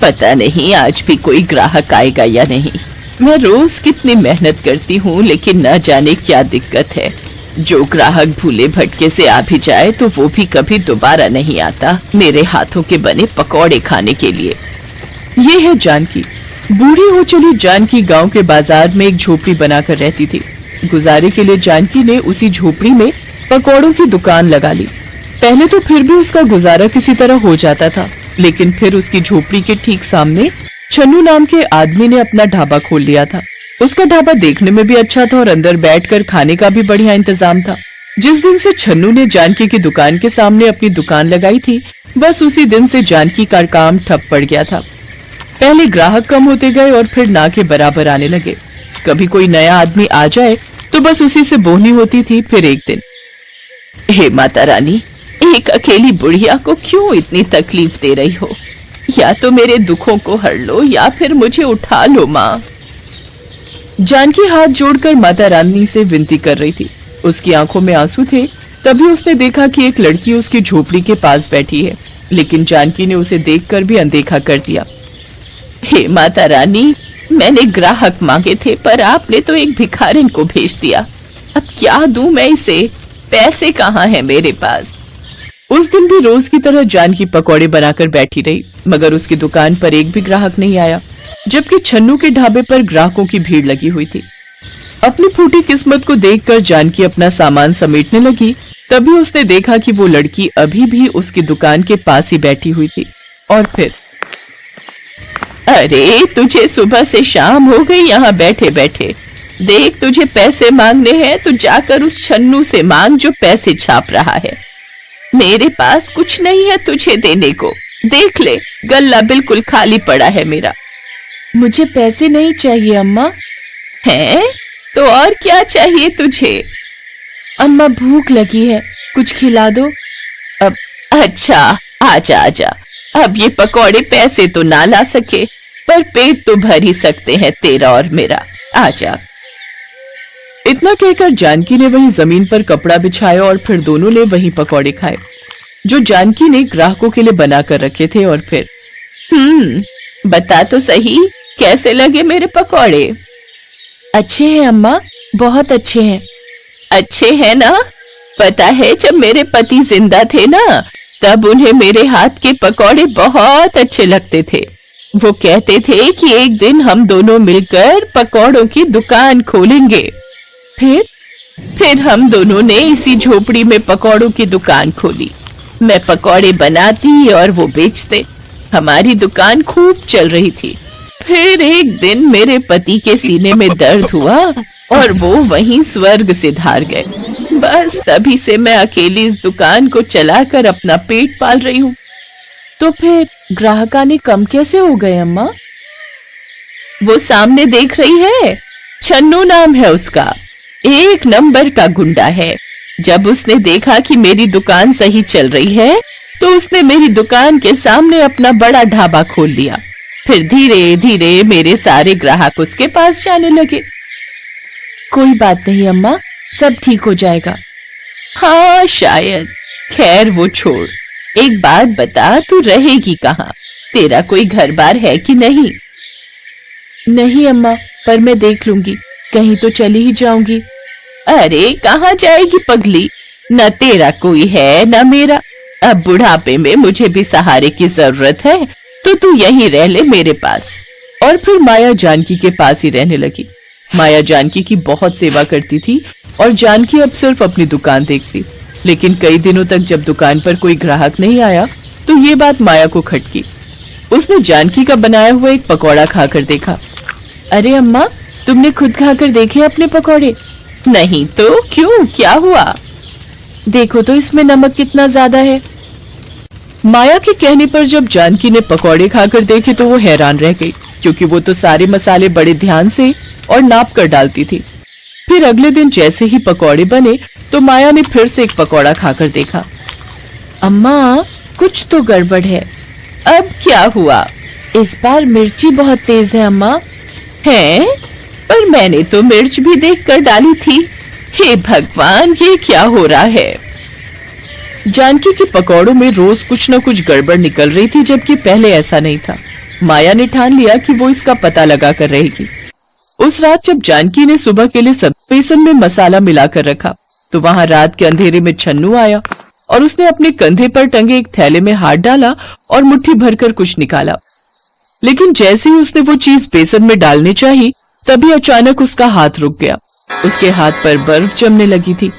पता नहीं आज भी कोई ग्राहक आएगा या नहीं। मैं रोज कितनी मेहनत करती हूँ, लेकिन न जाने क्या दिक्कत है। जो ग्राहक भूले भटके से आ भी जाए तो वो भी कभी दोबारा नहीं आता मेरे हाथों के बने पकौड़े खाने के लिए। ये है जानकी। बूढ़ी हो चली जानकी गांव के बाजार में एक झोपड़ी बनाकर रहती थी। गुजारे के लिए जानकी ने उसी झोपड़ी में पकौड़ों की दुकान लगा ली। पहले तो फिर भी उसका गुजारा किसी तरह हो जाता था, लेकिन फिर उसकी झोपड़ी के ठीक सामने छन्नू नाम के आदमी ने अपना ढाबा खोल लिया था। उसका ढाबा देखने में भी अच्छा था और अंदर बैठकर खाने का भी बढ़िया इंतजाम था। जिस दिन से छन्नू ने जानकी की दुकान के सामने अपनी दुकान लगाई थी, बस उसी दिन से जानकी का काम ठप पड़ गया था। पहले ग्राहक कम होते गए और फिर ना के बराबर आने लगे। कभी कोई नया आदमी आ जाए तो बस उसी से बोहनी होती थी। फिर एक दिन, हे माता रानी, एक अकेली बुढ़िया को क्यों इतनी तकलीफ दे रही हो? या तो मेरे दुखों को हर लो या फिर मुझे उठा लो माँ। जानकी हाथ जोड़कर माता रानी से विनती कर रही थी। उसकी आंखों में आंसू थे। तभी उसने देखा कि एक लड़की उसकी झोपड़ी के पास बैठी है, लेकिन जानकी ने उसे देखकर भी अनदेखा कर दिया। हे माता रानी, मैंने ग्राहक मांगे थे पर आपने तो एक भिखारिन को भेज दिया। अब क्या दूं मैं इसे? पैसे कहाँ हैं मेरे पास? उस दिन भी रोज की तरह जानकी पकौड़े बनाकर बैठी रही, मगर उसकी दुकान पर एक भी ग्राहक नहीं आया, जबकि छन्नू के ढाबे पर ग्राहकों की भीड़ लगी हुई थी। अपनी फूटी किस्मत को देखकर जानकी अपना सामान समेटने लगी। तभी उसने देखा कि वो लड़की अभी भी उसकी दुकान के पास ही बैठी हुई थी। और फिर, अरे तुझे सुबह से शाम हो गई यहाँ बैठे बैठे। देख, तुझे पैसे मांगने हैं तो जाकर उस छन्नू से मांग जो पैसे छाप रहा है। मेरे पास कुछ नहीं है तुझे देने को। देख ले, गल्ला बिल्कुल खाली पड़ा है मेरा। मुझे पैसे नहीं चाहिए अम्मा। हैं? तो और क्या चाहिए तुझे? अम्मा भूख लगी है, कुछ खिला दो। अब अच्छा, आजा आजा। अब ये पकौड़े पैसे तो ना ला सके, पर पेट तो भर ही सकते हैं तेरा और मेरा। आजा। इतना कहकर जानकी ने वहीं जमीन पर कपड़ा बिछाया और फिर दोनों ने वहीं पकौड़े खाए जो जानकी ने ग्राहकों के लिए बनाकर रखे थे। और फिर, बता तो सही, कैसे लगे मेरे पकौड़े? अच्छे हैं अम्मा, बहुत अच्छे हैं। अच्छे हैं ना? पता है, जब मेरे पति जिंदा थे ना, तब उन्हें मेरे हाथ के पकौड़े बहुत अच्छे लगते थे। वो कहते थे कि एक दिन हम दोनों मिलकर पकौड़ों की दुकान खोलेंगे। फिर हम दोनों ने इसी झोपड़ी में पकौड़ों की दुकान खोली। मैं पकौड़े बनाती और वो बेचते। हमारी दुकान खूब चल रही थी। फिर एक दिन मेरे पति के सीने में दर्द हुआ और वो वहीं स्वर्ग से धार गए। बस तभी से मैं अकेली इस दुकान को चलाकर अपना पेट पाल रही हूँ। तो फिर ग्राहक आने कम कैसे हो गए अम्मा? वो सामने देख रही है, छन्नू नाम है उसका, एक नंबर का गुंडा है। जब उसने देखा कि मेरी दुकान सही चल रही है, तो उसने मेरी दुकान के सामने अपना बड़ा ढाबा खोल लिया। फिर धीरे धीरे मेरे सारे ग्राहक उसके पास जाने लगे। कोई बात नहीं अम्मा, सब ठीक हो जाएगा। हाँ शायद। खैर वो छोड़, एक बात बता, तू रहेगी कहाँ? तेरा कोई घर बार है कि नहीं? नहीं अम्मा, पर मैं देख लूंगी, कहीं तो चली ही जाऊंगी। अरे कहाँ जाएगी पगली? न तेरा कोई है न मेरा। अब बुढ़ापे में मुझे भी सहारे की जरूरत है, तो तू यहीं रह ले मेरे पास। और फिर माया जानकी के पास ही रहने लगी। माया जानकी की बहुत सेवा करती थी और जानकी अब सिर्फ अपनी दुकान देखती। लेकिन कई दिनों तक जब दुकान पर कोई ग्राहक नहीं आया, तो ये बात माया को खटकी। उसने जानकी का बनाया हुआ एक पकौड़ा खाकर देखा। अरे अम्मा, तुमने खुद खाकर देखे अपने पकौड़े? नहीं तो क्यों, क्या हुआ? देखो तो इसमें नमक कितना ज्यादा है। माया के कहने पर जब जानकी ने पकौड़े खाकर देखे तो वो हैरान रह गई, क्योंकि वो तो सारे मसाले बड़े ध्यान से और नाप कर डालती थी। फिर अगले दिन जैसे ही पकौड़े बने तो माया ने फिर से एक पकौड़ा खाकर देखा। अम्मा, कुछ तो गड़बड़ है। अब क्या हुआ? इस बार मिर्ची बहुत तेज है अम्मा। है? पर मैंने तो मिर्च भी देखकर डाली थी। हे भगवान, ये क्या हो रहा है? जानकी के पकौड़ों में रोज कुछ न कुछ गड़बड़ निकल रही थी, जबकि पहले ऐसा नहीं था। माया ने ठान लिया कि वो इसका पता लगा कर रहेगी। उस रात जब जानकी ने सुबह के लिए सब बेसन में मसाला मिलाकर रखा तो वहां रात के अंधेरे में छन्नू आया और उसने अपने कंधे पर टंगे एक थैले में हाथ डाला और मुट्ठी भरकर कुछ निकाला। लेकिन जैसे ही उसने वो चीज बेसन में डालनी चाहिए तभी अचानक उसका हाथ रुक गया। उसके हाथ पर बर्फ जमने लगी थी।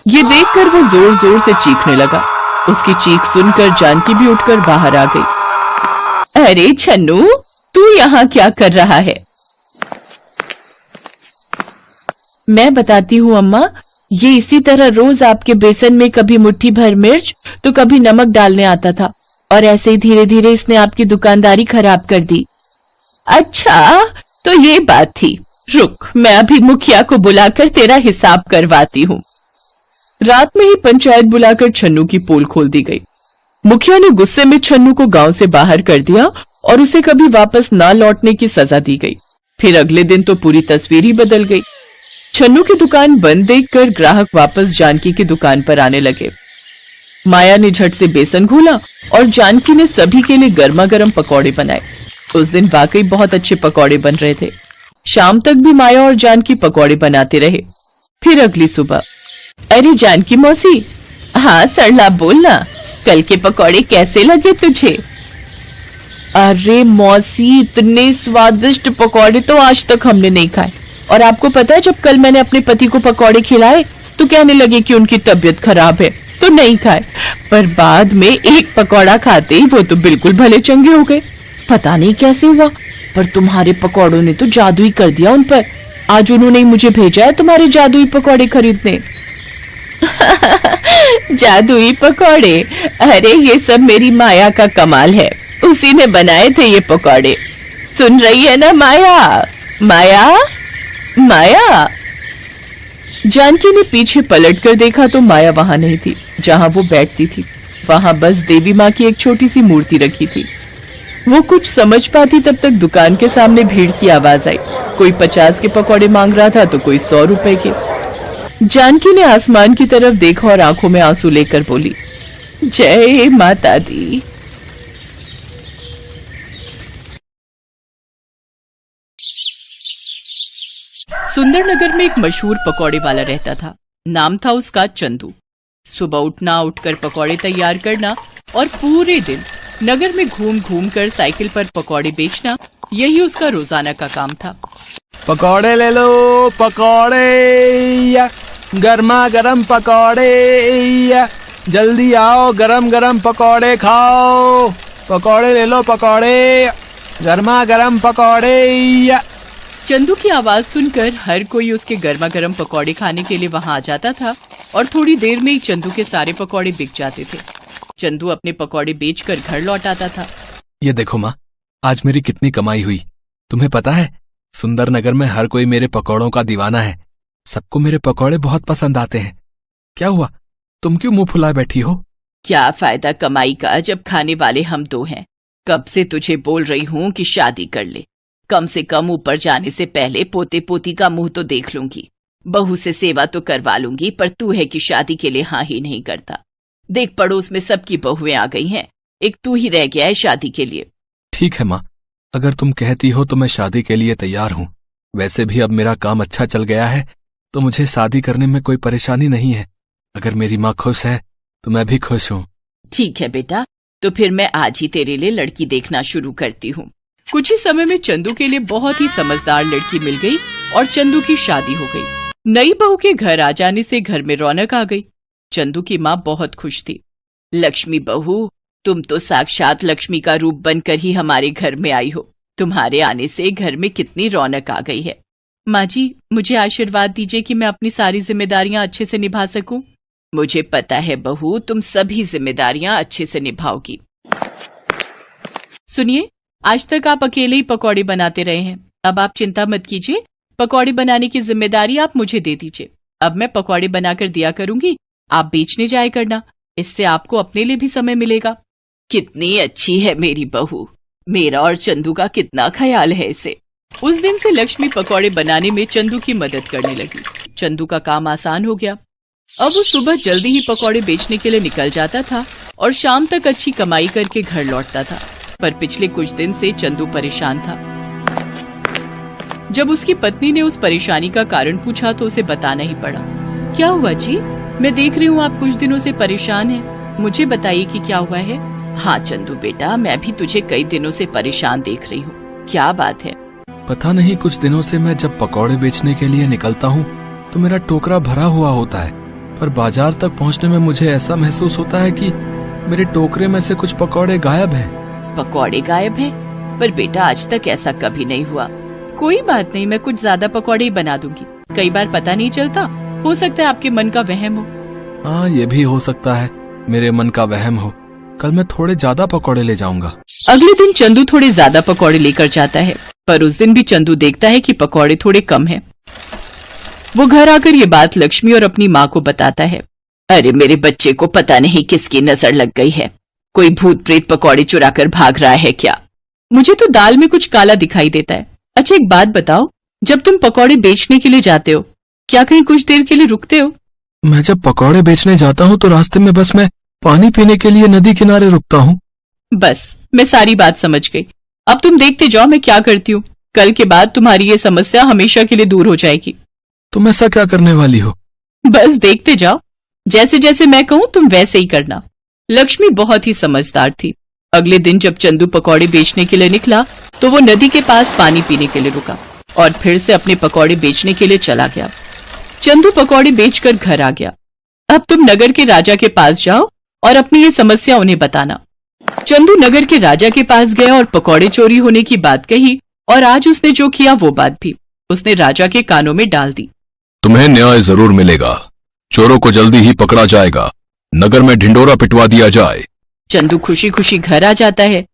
ये देखकर वो जोर जोर से चीखने लगा। उसकी चीख सुनकर जानकी भी उठकर बाहर आ गई। अरे छन्नू, तू यहाँ क्या कर रहा है? मैं बताती हूँ अम्मा, ये इसी तरह रोज आपके बेसन में कभी मुट्ठी भर मिर्च तो कभी नमक डालने आता था और ऐसे ही धीरे धीरे इसने आपकी दुकानदारी खराब कर दी। अच्छा, तो ये बात थी। रुक, मैं अभी मुखिया को बुलाकर तेरा हिसाब करवाती हूँ। रात में ही पंचायत बुलाकर छन्नू की पोल खोल दी गई। मुखिया ने गुस्से में छन्नू को गांव से बाहर कर दिया और उसे कभी वापस ना लौटने की सजा दी गई। फिर अगले दिन तो पूरी तस्वीर ही बदल गई। छन्नू की दुकान बंद देखकर ग्राहक वापस जानकी की दुकान पर आने लगे। माया ने झट से बेसन घोला और जानकी ने सभी के लिए गर्मा गर्म पकौड़े बनाए। उस दिन वाकई बहुत अच्छे पकौड़े बन रहे थे। शाम तक भी माया और जानकी पकौड़े बनाते रहे। फिर अगली सुबह, अरे जानकी मौसी, हाँ सरला बोलना, कल के पकौड़े कैसे लगे तुझे? अरे मौसी, इतने स्वादिष्ट पकौड़े तो आज तक हमने नहीं खाए। और आपको पता है, जब कल मैंने अपने पति को पकौड़े खिलाए तो कहने लगे कि उनकी तबीयत खराब है तो नहीं खाए, पर बाद में एक पकौड़ा खाते ही वो तो बिल्कुल भले चंगे हो गए। पता नहीं कैसे हुआ, पर तुम्हारे पकौड़ों ने तो जादू ही कर दिया उन पर। आज उन्होंने मुझे भेजा है तुम्हारे जादुई पकौड़े खरीदने। जादुई पकौड़े? अरे ये सब मेरी माया का कमाल है, उसी ने बनाए थे ये पकौड़े। सुन रही है ना माया? माया, माया। जानकी ने पीछे पलटकर देखा तो माया वहां नहीं थी। जहां वो बैठती थी वहां बस देवी माँ की एक छोटी सी मूर्ति रखी थी। वो कुछ समझ पाती तब तक दुकान के सामने भीड़ की आवाज आई। कोई 50 के पकौड़े मांग रहा था तो कोई 100 रुपए के। जानकी ने आसमान की तरफ देखा और आंखों में आंसू लेकर बोली, जय माता दी। सुंदरनगर में एक मशहूर पकौड़े वाला रहता था। नाम था उसका चंदू। सुबह उठना, उठकर पकौड़े तैयार करना और पूरे दिन नगर में घूम घूम कर साइकिल पर पकौड़े बेचना, यही उसका रोजाना का काम था। पकौड़े ले लो, पकौड़े या गर्मा गर्म पकौड़े या जल्दी आओ, गरम गरम पकौड़े खाओ। पकौड़े ले लो, पकौड़े, गर्मा गर्म पकौड़े या। चंदू की आवाज सुनकर हर कोई उसके गर्मा गर्म पकौड़े खाने के लिए वहां आ जाता था और थोड़ी देर में ही चंदू के सारे पकौड़े बिक जाते थे। चंदू अपने पकौड़े बेचकर घर लौट आता था। ये देखो माँ, आज मेरी कितनी कमाई हुई। तुम्हें पता है, सुंदरनगर में हर कोई मेरे पकौड़ों का दीवाना है। सबको मेरे पकौड़े बहुत पसंद आते हैं। क्या हुआ, तुम क्यों मुंह फुलाए बैठी हो? क्या फायदा कमाई का जब खाने वाले हम दो हैं। कब से तुझे बोल रही हूँ कि शादी कर ले। कम से कम ऊपर जाने से पहले पोते पोती का मुंह तो देख लूंगी। बहू से सेवा तो करवा लूंगी, पर तू है कि शादी के लिए हाँ ही नहीं करता। देख, पड़ोस में सबकी बहुएं आ गई हैं, एक तू ही रह गया है शादी के लिए। ठीक है माँ, अगर तुम कहती हो तो मैं शादी के लिए तैयार हूँ। वैसे भी अब मेरा काम अच्छा चल गया है तो मुझे शादी करने में कोई परेशानी नहीं है। अगर मेरी माँ खुश है तो मैं भी खुश हूँ। ठीक है बेटा, तो फिर मैं आज ही तेरे लिए लड़की देखना शुरू करती हूँ। कुछ ही समय में चंदू के लिए बहुत ही समझदार लड़की मिल गई और चंदू की शादी हो गई। नई बहू के घर आ जाने से घर में रौनक आ गई। चंदू की माँ बहुत खुश थी। लक्ष्मी बहू, तुम तो साक्षात लक्ष्मी का रूप बनकर ही हमारे घर में आई हो। तुम्हारे आने से घर में कितनी रौनक आ गई है। माँ जी, मुझे आशीर्वाद दीजिए कि मैं अपनी सारी जिम्मेदारियां अच्छे से निभा सकूं। मुझे पता है बहू, तुम सभी जिम्मेदारियां अच्छे से निभाओगी। सुनिए, आज तक आप अकेले ही पकौड़े बनाते रहे हैं। अब आप चिंता मत कीजिए, पकौड़े बनाने की जिम्मेदारी आप मुझे दे दीजिए। अब मैं पकौड़े बनाकर दिया करूंगी, आप बेचने जाया करना। इससे आपको अपने लिए भी समय मिलेगा। कितनी अच्छी है मेरी बहू, मेरा और चंदू का कितना ख्याल है इसे। उस दिन से लक्ष्मी पकौड़े बनाने में चंदू की मदद करने लगी। चंदू का काम आसान हो गया। अब वो सुबह जल्दी ही पकौड़े बेचने के लिए निकल जाता था और शाम तक अच्छी कमाई करके घर लौटता था। पर पिछले कुछ दिन से चंदू परेशान था। जब उसकी पत्नी ने उस परेशानी का कारण पूछा तो उसे बताना ही पड़ा। क्या हुआ जी? मैं देख रही हूँ आप कुछ दिनों से परेशान हैं। मुझे बताइए कि क्या हुआ है। हाँ चंदू बेटा, मैं भी तुझे कई दिनों से परेशान देख रही हूँ। क्या बात है? पता नहीं, कुछ दिनों से मैं जब पकौड़े बेचने के लिए निकलता हूँ तो मेरा टोकरा भरा हुआ होता है, पर बाजार तक पहुँचने में मुझे ऐसा महसूस होता है कि मेरे टोकरे में से कुछ पकौड़े गायब हैं। पकौड़े गायब हैं? पर बेटा आज तक ऐसा कभी नहीं हुआ। कोई बात नहीं, मैं कुछ ज्यादा पकौड़े ही बना दूंगी। कई बार पता नहीं चलता, हो सकता है आपके मन का वहम हो। हाँ, ये भी हो सकता है मेरे मन का वहम हो। कल मैं थोड़े ज्यादा पकौड़े ले जाऊंगा। अगले दिन चंदू थोड़े ज्यादा पकौड़े लेकर जाता है, पर उस दिन भी चंदू देखता है कि पकौड़े थोड़े कम हैं। वो घर आकर ये बात लक्ष्मी और अपनी माँ को बताता है। अरे मेरे बच्चे को पता नहीं किसकी नजर लग गई है। कोई भूत प्रेत पकौड़े चुरा कर भाग रहा है क्या? मुझे तो दाल में कुछ काला दिखाई देता है। अच्छा एक बात बताओ, जब तुम पकौड़े बेचने के लिए जाते हो क्या कहीं कुछ देर के लिए रुकते हो? मैं जब पकौड़े बेचने जाता हूँ तो रास्ते में बस मैं पानी पीने के लिए नदी किनारे रुकता हूँ। बस मैं सारी बात समझ गई। अब तुम देखते जाओ मैं क्या करती हूँ। कल के बाद तुम्हारी ये समस्या हमेशा के लिए दूर हो जाएगी। तुम ऐसा क्या करने वाली हो? बस देखते जाओ, जैसे जैसे मैं कहूँ तुम वैसे ही करना। लक्ष्मी बहुत ही समझदार थी। अगले दिन जब चंदू पकौड़े बेचने के लिए निकला तो वो नदी के पास पानी पीने के लिए रुका और फिर से अपने पकौड़े बेचने के लिए चला गया। चंदू पकौड़े बेचकर घर आ गया। अब तुम नगर के राजा के पास जाओ और अपनी ये समस्या उन्हें बताना। चंदू नगर के राजा के पास गया और पकौड़े चोरी होने की बात कही और आज उसने जो किया वो बात भी उसने राजा के कानों में डाल दी। तुम्हें न्याय जरूर मिलेगा। चोरों को जल्दी ही पकड़ा जाएगा। नगर में ढिंढोरा पिटवा दिया जाए। चंदू खुशी खुशी घर आ जाता है।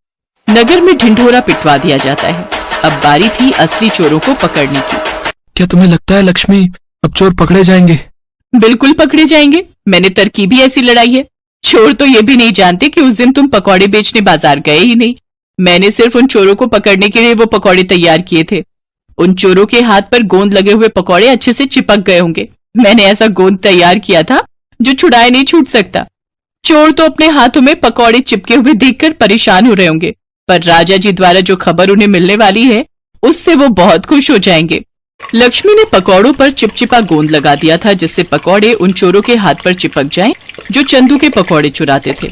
नगर में ढिंढोरा पिटवा दिया जाता है। अब बारी थी असली चोरों को पकड़ने की। क्या तुम्हें लगता है लक्ष्मी अब चोर पकड़े जाएंगे? बिल्कुल पकड़े जाएंगे। मैंने तरकीब ही ऐसी लड़ाई है। चोर तो ये भी नहीं जानते कि उस दिन तुम पकौड़े बेचने बाजार गए ही नहीं। मैंने सिर्फ उन चोरों को पकड़ने के लिए वो पकौड़े तैयार किए थे। उन चोरों के हाथ पर गोंद लगे हुए पकौड़े अच्छे से चिपक गए होंगे। मैंने ऐसा गोंद तैयार किया था जो छुड़ाए नहीं छूट सकता। चोर तो अपने हाथों में पकौड़े चिपके हुए देखकर परेशान हो रहे होंगे, पर राजा जी द्वारा जो खबर उन्हें मिलने वाली है उससे वो बहुत खुश हो जाएंगे। लक्ष्मी ने पकौड़ों पर चिपचिपा गोंद लगा दिया था जिससे पकौड़े उन चोरों के हाथ पर चिपक जाएं जो चंदू के पकौड़े चुराते थे।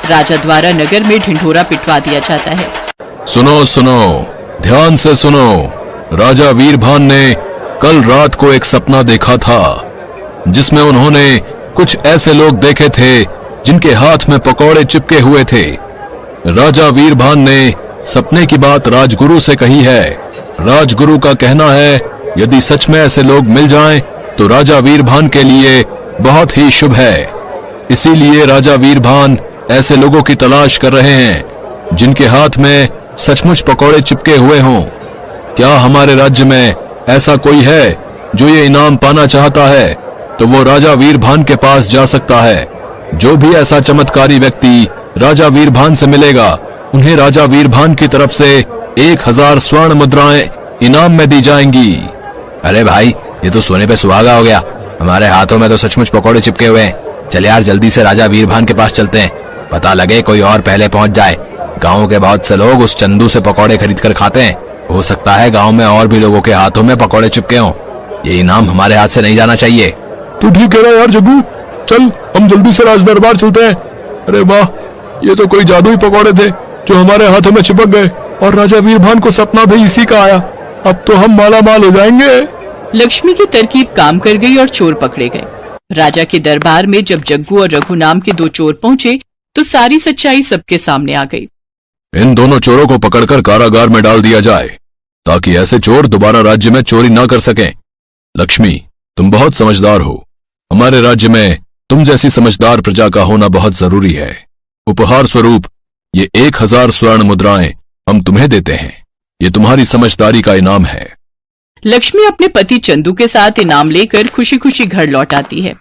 राजा द्वारा नगर में ढिंढोरा पिटवा दिया जाता है। सुनो सुनो, ध्यान से सुनो। राजा वीरभान ने कल रात को एक सपना देखा था जिसमें उन्होंने कुछ ऐसे लोग देखे थे जिनके हाथ में पकौड़े चिपके हुए थे। राजा वीरभान ने सपने की बात राजगुरु से कही है। राजगुरु का कहना है यदि सच में ऐसे लोग मिल जाएं तो राजा वीरभान के लिए बहुत ही शुभ है। इसीलिए राजा वीरभान ऐसे लोगों की तलाश कर रहे हैं जिनके हाथ में सचमुच पकौड़े चिपके हुए हों। क्या हमारे राज्य में ऐसा कोई है जो ये इनाम पाना चाहता है तो वो राजा वीरभान के पास जा सकता है। जो भी ऐसा चमत्कारी व्यक्ति राजा वीरभान से मिलेगा उन्हें राजा वीरभान की तरफ से 1000 स्वर्ण मुद्राएं इनाम में दी जाएंगी। अरे भाई, ये तो सोने पे सुहागा हो गया। हमारे हाथों में तो सचमुच पकौड़े चिपके हुए हैं। चल यार, जल्दी से राजा वीरभान के पास चलते हैं। पता लगे कोई और पहले पहुंच जाए। गाँव के बहुत से लोग उस चंदू से पकौड़े खरीद कर खाते हैं। हो सकता है गाँव में और भी लोगों के हाथों में पकौड़े चिपके हों। ये इनाम हमारे हाथ से नहीं जाना चाहिए। तू ठीक कह रहा है यार जग्गू, चल हम जल्दी से राज दरबार चलते हैं। अरे वाह, ये तो कोई जादुई पकौड़े थे जो हमारे हाथों में चिपक गए और राजा वीरभान को सपना भी इसी का आया। अब तो हम माला माल हो जाएंगे। लक्ष्मी की तरकीब काम कर गई और चोर पकड़े गए। राजा के दरबार में जब जग्गू और रघु नाम के 2 चोर पहुंचे तो सारी सच्चाई सबके सामने आ गई। इन दोनों चोरों को पकड़कर कारागार में डाल दिया जाए ताकि ऐसे चोर दोबारा राज्य में चोरी ना कर सकें। लक्ष्मी, तुम बहुत समझदार हो। हमारे राज्य में तुम जैसी समझदार प्रजा का होना बहुत जरूरी है। उपहार स्वरूप ये 1000 स्वर्ण मुद्राएं हम तुम्हें देते हैं। ये तुम्हारी समझदारी का इनाम है। लक्ष्मी अपने पति चंदू के साथ इनाम लेकर खुशी खुशी घर लौट आती है।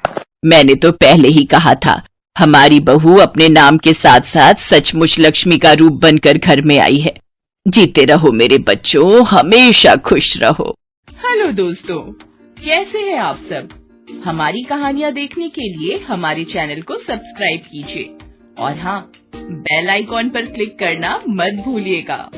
मैंने तो पहले ही कहा था, हमारी बहू अपने नाम के साथ साथ सचमुच लक्ष्मी का रूप बनकर घर में आई है। जीते रहो मेरे बच्चों, हमेशा खुश रहो। हेलो दोस्तों, कैसे हैं आप सब? हमारी कहानियाँ देखने के लिए हमारे चैनल को सब्सक्राइब कीजिए और हाँ, बेल आइकॉन पर क्लिक करना मत भूलिएगा।